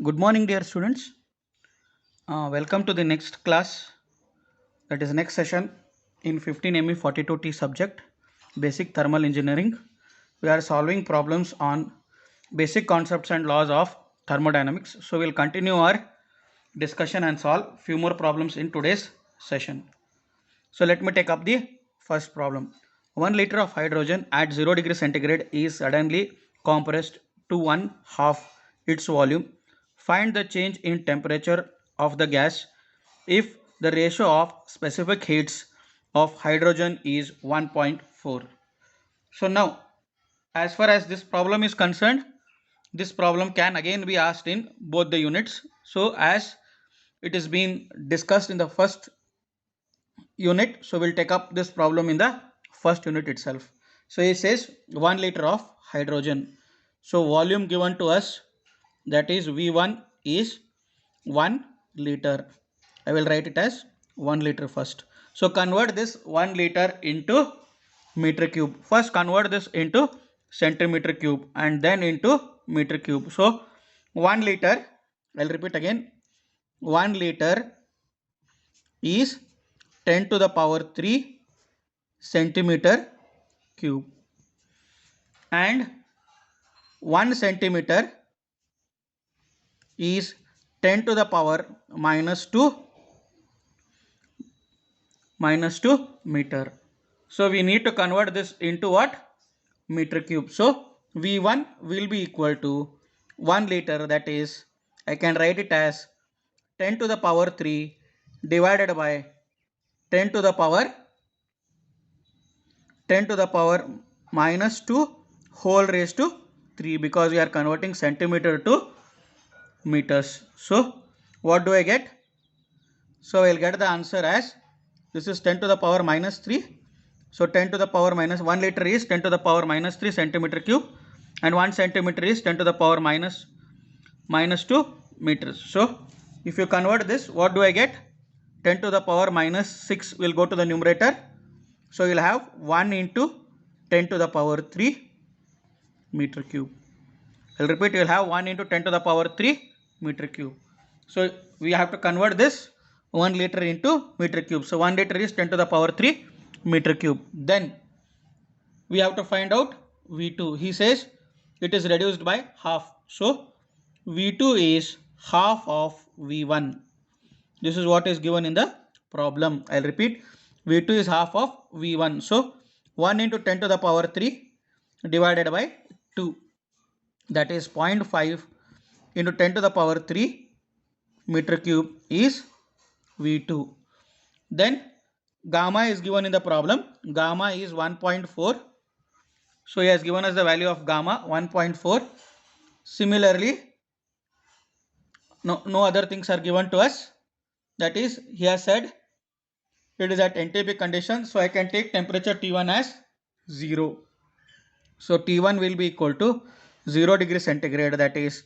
Good morning, dear students. Welcome to the next class, that is next session in 15 ME 42T subject, Basic Thermal Engineering. We are solving problems on basic concepts and laws of thermodynamics. So we'll continue our discussion and solve few more problems in today's session. So let me take up the first problem. 1 liter of hydrogen at 0 degree centigrade is suddenly compressed to one half its volume. Find the change in temperature of the gas if the ratio of specific heats of hydrogen is 1.4. So now, as far as this problem is concerned, this problem can again be asked in both the units. So as it is being discussed in the first unit, so we'll take up this problem in the first unit itself. So it says 1 liter of hydrogen, so volume given to us, that is V1 is 1 liter. I will write it as 1 liter first. So convert this 1 liter into meter cube. First convert this into centimeter cube and then into meter cube. So 1 liter, I'll repeat again, 1 liter is 10 to the power 3 centimeter cube, and 1 centimeter is 10 to the power minus 2 meter. So we need to convert this into what? Meter cube. So V1 will be equal to 1 liter, that is I can write it as 10 to the power 3 divided by 10 to the power minus 2 whole raised to 3, because we are converting centimeter to meters. So what do I get? So I will get the answer as, this is 10 to the power minus 3. So 10 to the power minus 1 liter is 10 to the power minus 3 centimeter cube, and 1 centimeter is 10 to the power minus 2 meters. So if you convert this, what do I get? 10 to the power minus 6 will go to the numerator. So you will have 1 into 10 to the power 3 meter cube. I'll repeat, you will have 1 into 10 to the power 3 meter cube. So we have to convert this 1 liter into meter cube. So 1 liter is 10 to the power 3 meter cube. Then we have to find out V2. He says it is reduced by half. So V2 is half of V1. This is what is given in the problem. I'll repeat, V2 is half of V1. So 1 into 10 to the power 3 divided by 2, that is 0.5 into 10 to the power 3 meter cube is V2. Then gamma is given in the problem. Gamma is 1.4. So he has given us the value of gamma 1.4. Similarly, no other things are given to us. That is, he has said it is at NTP condition. So I can take temperature T1 as 0. So T1 will be equal to 0 degree centigrade, that is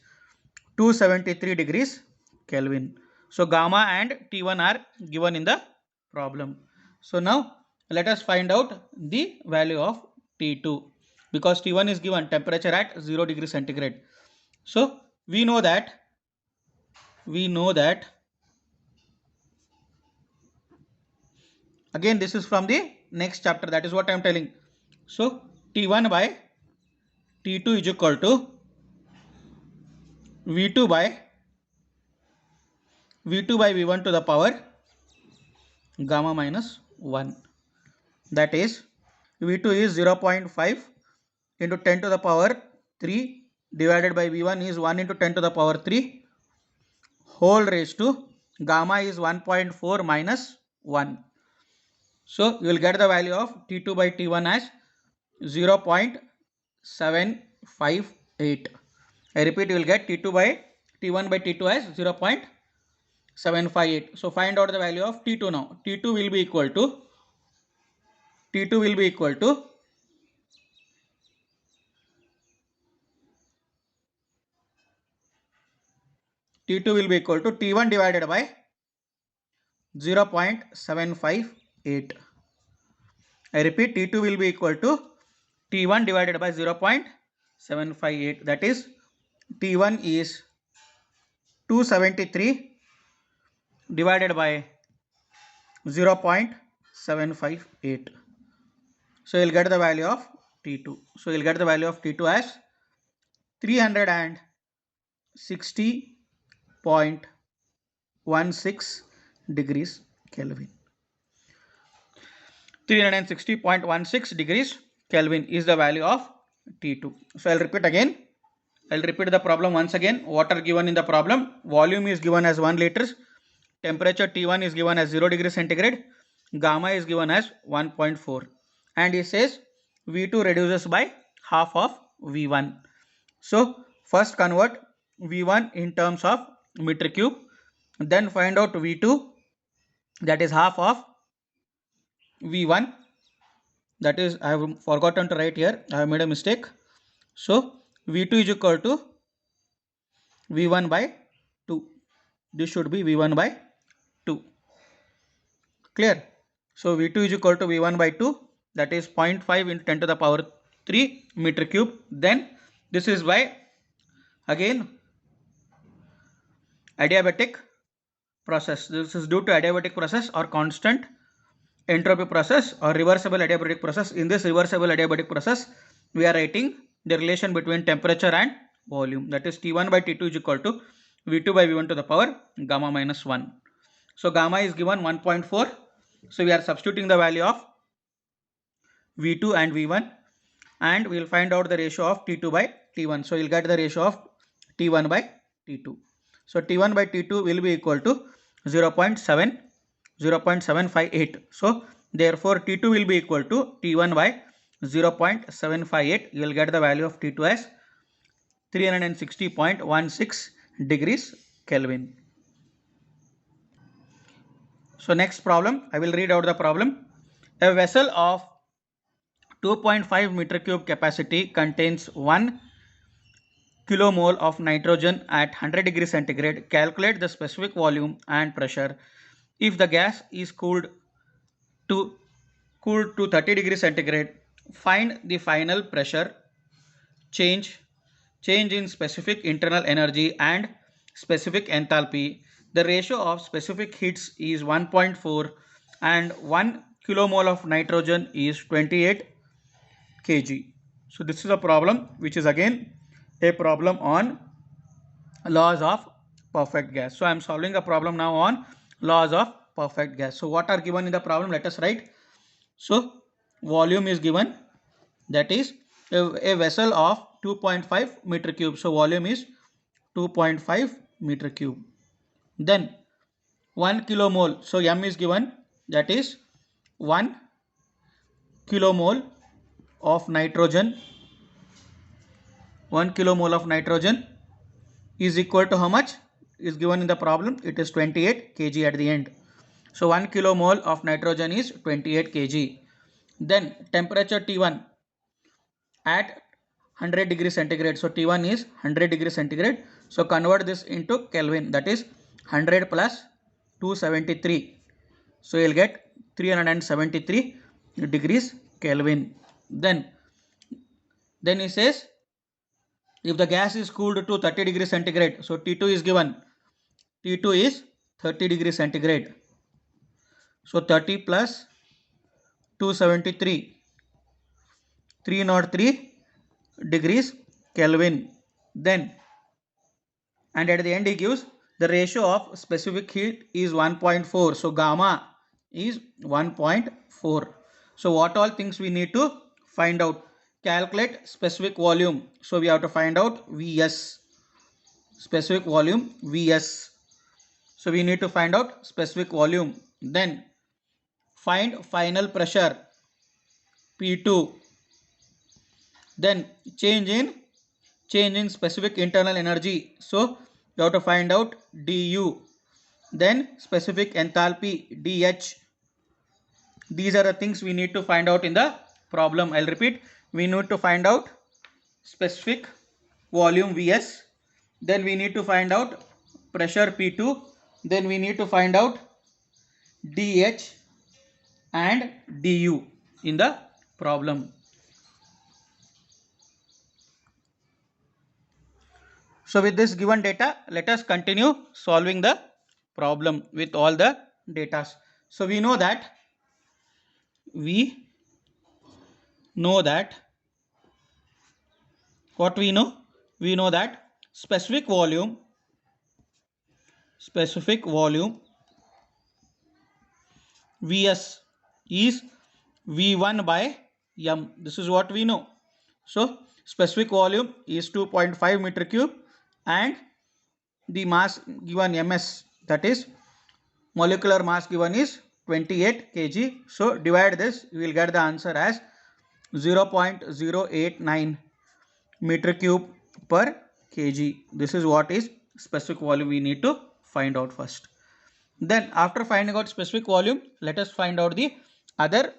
273 degrees Kelvin. So gamma and T1 are given in the problem. So now let us find out the value of T2, because T1 is given temperature at 0 degree centigrade. So we know that again, this is from the next chapter, that is what I am telling. So T1 by T2 is equal to V2 by V1 to the power gamma minus 1. That is, V2 is 0.5 into 10 to the power 3 divided by V1 is 1 into 10 to the power 3 whole raised to gamma is 1.4 minus 1. So you will get the value of T2 by T1 as 0.758. I repeat, you will get T2 by T1 by T2 as 0.758. So find out the value of T2 now. T2 will be equal to T1 divided by 0.758. I repeat, T2 will be equal to T1 divided by 0.758. That is, T1 is 273 divided by 0.758. So you'll get the value of T2. So you'll get the value of T2 as 360.16 degrees Kelvin. 360.16 degrees Kelvin is the value of T2. So I'll repeat again. I'll repeat the problem once again. Water given in the problem. Volume is given as 1 liters. Temperature T1 is given as 0 degrees centigrade. Gamma is given as 1.4. And it says V2 reduces by half of V1. So first convert V1 in terms of meter cube. Then find out V2, that is half of V1. That is, I have forgotten to write here. I have made a mistake. So V2 is equal to V1 by 2. This should be V1 by 2. Clear? So V2 is equal to V1 by 2. That is 0.5 into 10 to the power 3 meter cube. Then this is by, again, adiabatic process. This is due to adiabatic process or constant entropy process or reversible adiabatic process. In this reversible adiabatic process, we are writing the relation between temperature and volume. That is T1 by T2 is equal to V2 by V1 to the power gamma minus 1. So gamma is given 1.4. So we are substituting the value of V2 and V1 and we will find out the ratio of T2 by T1. So we will get the ratio of T1 by T2. So T1 by T2 will be equal to 0.758. So therefore T2 will be equal to T1 by 0.758. You will get the value of T2 as 360.16 degrees Kelvin. So next problem, I will read out the problem. A vessel of 2.5 meter cube capacity contains 1 kilomole of nitrogen at 100 degrees centigrade. Calculate the specific volume and pressure. If the gas is cooled to 30 degrees centigrade, find the final pressure change in specific internal energy and specific enthalpy. The ratio of specific heats is 1.4 and 1 kilomole of nitrogen is 28 kg. So this is a problem which is again a problem on laws of perfect gas. So I am solving a problem now on laws of perfect gas. So what are given in the problem? Let us write. So volume is given, that is a vessel of 2.5 meter cube. So volume is 2.5 meter cube. Then 1 kilomole. So M is given, that is 1 kilomole of nitrogen. 1 kilomole of nitrogen is equal to how much is given in the problem? It is 28 kg at the end. So 1 kilomole of nitrogen is 28 kg. Then temperature T1 at 100 degrees centigrade. So T1 is 100 degrees centigrade. So convert this into Kelvin, that is 100 plus 273. So you'll get 373 degrees Kelvin. Then he says if the gas is cooled to 30 degrees centigrade, so T2 is given. T2 is 30 degrees centigrade. So 30 plus 273, 303 degrees Kelvin. Then, and at the end he gives the ratio of specific heat is 1.4. So gamma is 1.4. So what all things we need to find out? Calculate specific volume. So we have to find out Vs. Specific volume Vs. So we need to find out specific volume. Then find final pressure P2. Then change in specific internal energy. So you have to find out du. Then specific enthalpy dH. These are the things we need to find out in the problem. I'll repeat. We need to find out specific volume Vs. Then we need to find out pressure P2. Then we need to find out dH and du in the problem. So with this given data, let us continue solving the problem with all the data. So we know that what we know? We know that specific volume Vs is V1 by M. This is what we know. So specific volume is 2.5 meter cube and the mass given Ms, that is molecular mass given, is 28 kg. So divide this, you will get the answer as 0.089 meter cube per kg. This is what is specific volume we need to find out first. Then after finding out specific volume, let us find out the other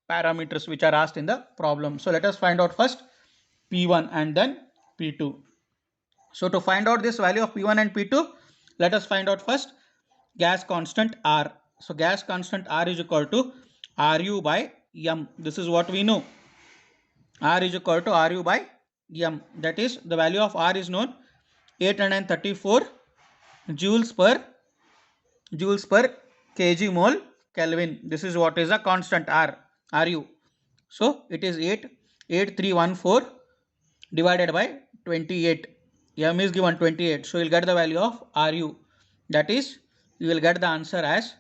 parameters which are asked in the problem. So let us find out first P1 and then P2. So to find out this value of P1 and P2, let us find out first gas constant R. So gas constant R is equal to Ru by M. This is what we know. R is equal to Ru by M. That is, the value of R is known, 834 joules per kg mole Kelvin. This is what is a constant Ru. So it is 88314 divided by 28. M is given 28. So you will get the value of Ru. That is, you will get the answer as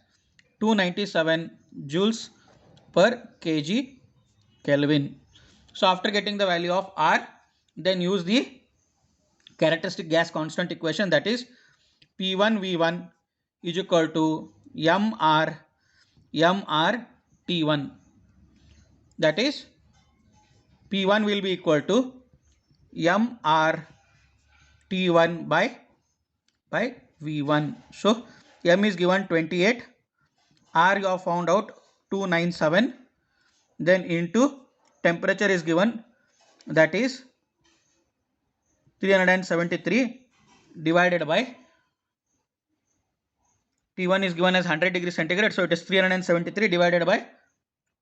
297 joules per kg Kelvin. So after getting the value of R, then use the characteristic gas constant equation, that is P1 V1 is equal to MR T1. That is, P1 will be equal to MR T1 by V1. So M is given 28, R you have found out 297, then into temperature is given, that is 373 divided by T1 is given as 100 degrees centigrade, so it is 373 divided by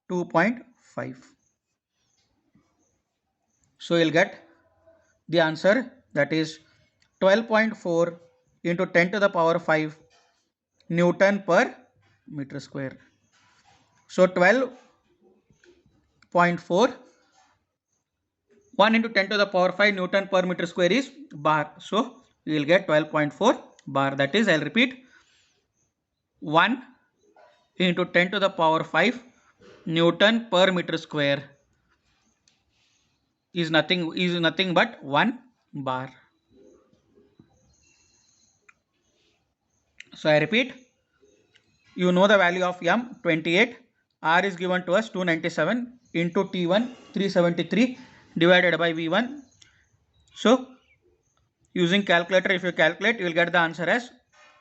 2.5. So you'll get the answer, that is 12.4 into 10 to the power 5 Newton per meter square. So 12.4, 1 into 10 to the power 5 Newton per meter square is bar. So you will get 12.4 bar. That is, I'll repeat, 1 into 10 to the power 5 Newton per meter square is nothing but 1 bar. So I repeat, you know the value of M 28, R is given to us 297, into T1 373 divided by V1. So using calculator, if you calculate, you will get the answer as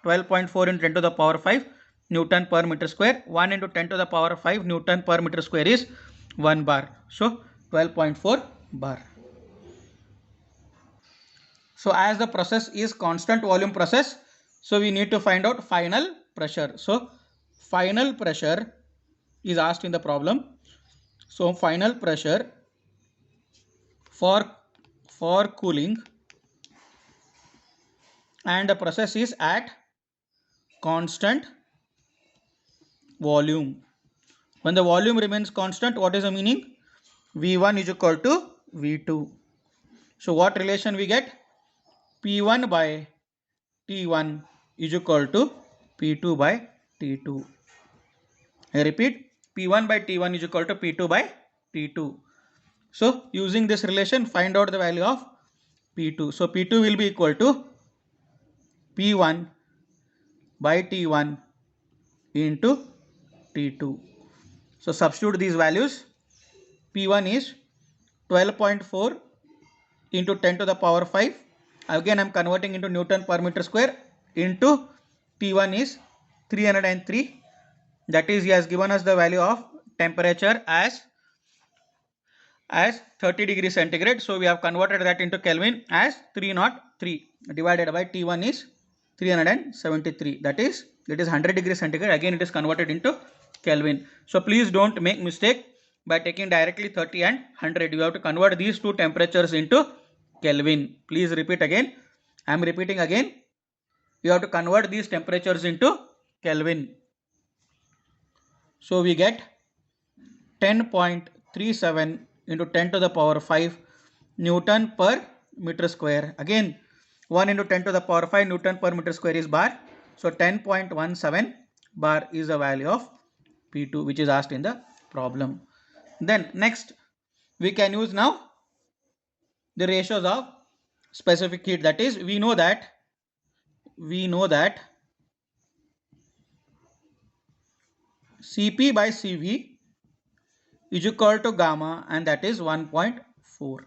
12.4 into 10 to the power 5 Newton per meter square. 1 into 10 to the power 5 Newton per meter square is 1 bar. So 12.4 bar. So as the process is constant volume process, so we need to find out final pressure. So final pressure is asked in the problem. So final pressure for cooling, and the process is at constant volume. When the volume remains constant, what is the meaning? V1 is equal to V2. So what relation we get? P1 by T1 is equal to P2 by T2. I repeat, P1 by T1 is equal to P2 by T2. So using this relation, find out the value of P2. So P2 will be equal to P1 by T1 into T2. So substitute these values. P1 is 12.4 into 10 to the power 5. Again I am converting into Newton per meter square, into T1 is 303. That is, he has given us the value of temperature as 30 degrees centigrade. So we have converted that into Kelvin as 303 divided by T1 is 373. That is, it is 100 degrees centigrade. Again it is converted into Kelvin. So please don't make mistake by taking directly 30 and 100. You have to convert these two temperatures into Kelvin. Please repeat again. I am repeating again. You have to convert these temperatures into Kelvin. So we get 10.37 into 10 to the power 5 Newton per meter square. Again, 1 into 10 to the power 5 Newton per meter square is bar. So 10.17 bar is the value of P2 which is asked in the problem. Then next we can use now the ratios of specific heat. That is, we know that Cp by Cv is equal to gamma, and that is 1.4.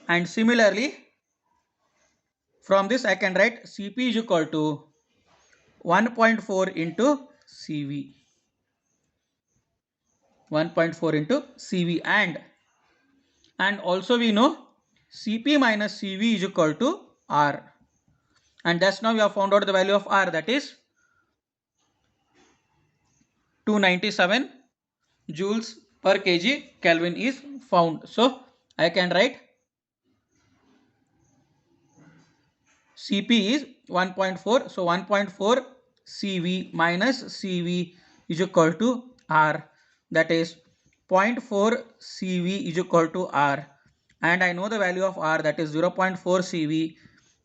And similarly, from this I can write Cp is equal to 1.4 into Cv. 1.4 into Cv, and also we know Cp minus Cv is equal to R. And thus now we have found out the value of R, that is 297 joules per kg Kelvin is found. So I can write Cp is 1.4. So 1.4 Cv minus Cv is equal to R. That is 0.4 Cv is equal to R. And I know the value of R, that is 0.4 Cv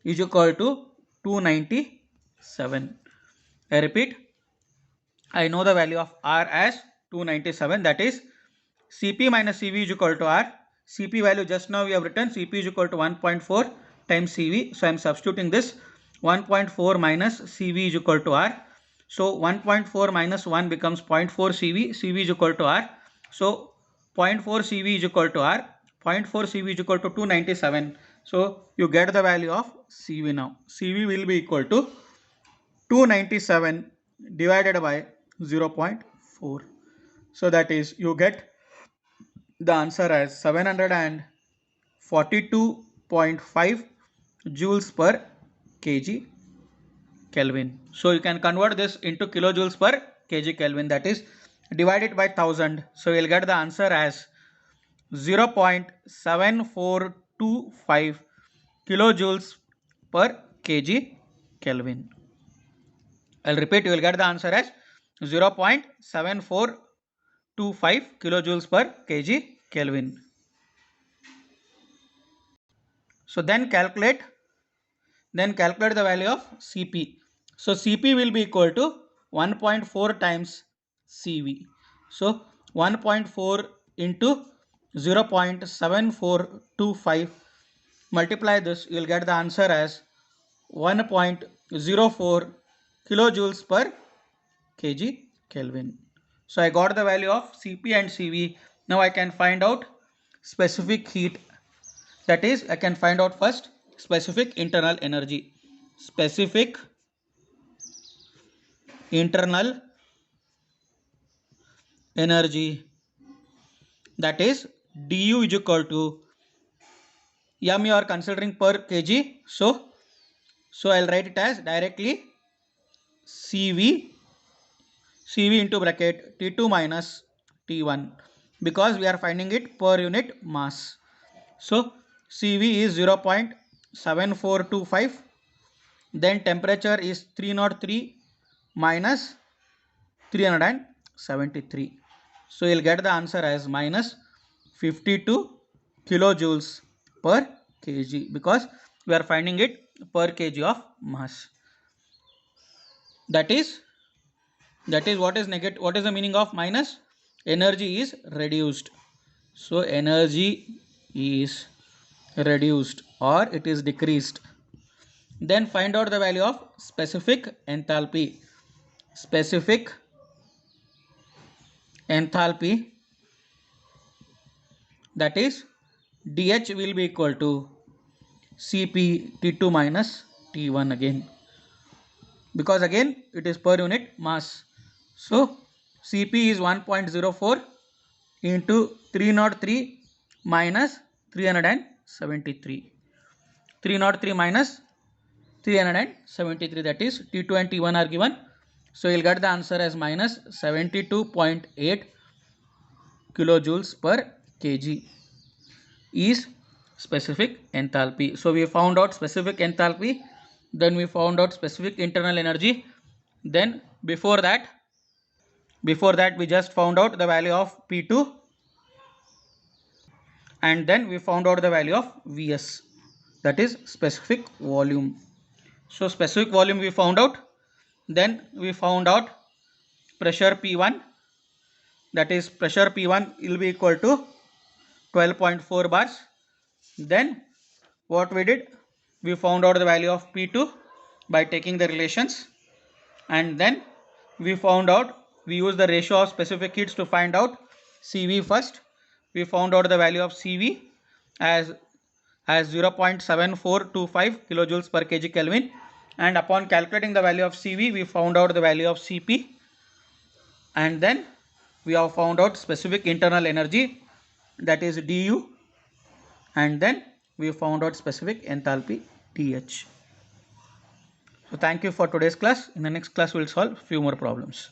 is equal to 297. I repeat, I know the value of R as 297, that is Cp minus Cv is equal to R. Cp value just now we have written, Cp is equal to 1.4 times Cv. So I am substituting this, 1.4 minus Cv is equal to R. So 1.4 minus 1 becomes 0.4 Cv. Cv is equal to R. So 0.4 Cv is equal to R. 0.4 Cv is equal to 297. So you get the value of Cv now. Cv will be equal to 297 divided by 0.4. So that is, you get the answer as 742.5 joules per kg Kelvin. So you can convert this into kilojoules per kg Kelvin, that is divide it by 1000. So you will get the answer as 0.7425 kilojoules per kg Kelvin. I'll repeat, you will get the answer as 0.7425 kilojoules per kg Kelvin. So then calculate the value of Cp. So Cp will be equal to 1.4 times Cv. So 1.4 into 0.7425, multiply this, you will get the answer as 1.04 kilojoules per kg Kelvin. So I got the value of Cp and Cv. Now I can find out specific heat. That is, I can find out first specific internal energy. Specific internal energy, that is du is equal to m, you are considering per kg. So I'll write it as directly Cv into bracket T2 minus T1, because we are finding it per unit mass. So Cv is 0.7425, then temperature is 303 minus 373. So you'll get the answer as minus 52 kilojoules per kg, because we are finding it per kg of mass. That is what is negative. What is the meaning of minus? Energy is reduced. So energy is reduced or it is decreased. Then find out the value of specific enthalpy. Specific enthalpy, that is dH will be equal to Cp T2 minus T1 again, because again it is per unit mass. So Cp is 1.04 into 303 minus 373. 303 minus 373, that is T2 and T1 are given. So you'll get the answer as minus 72.8 kilojoules per kg is specific enthalpy. So we found out specific enthalpy then we found out specific internal energy. Then before that we just found out the value of P2, and then we found out the value of Vs, that is specific volume. So specific volume we found out, then we found out pressure P1, that is pressure P1 will be equal to 12.4 bars. Then what we did, we found out the value of P2 by taking the relations, and then we found out, we use the ratio of specific heats to find out Cv first. We found out the value of Cv as 0.7425 kilojoules per kg Kelvin, and upon calculating the value of Cv we found out the value of Cp, and then we have found out specific internal energy, that is du, and then we found out specific enthalpy Th. So thank you for today's class. In the next class we will solve few more problems.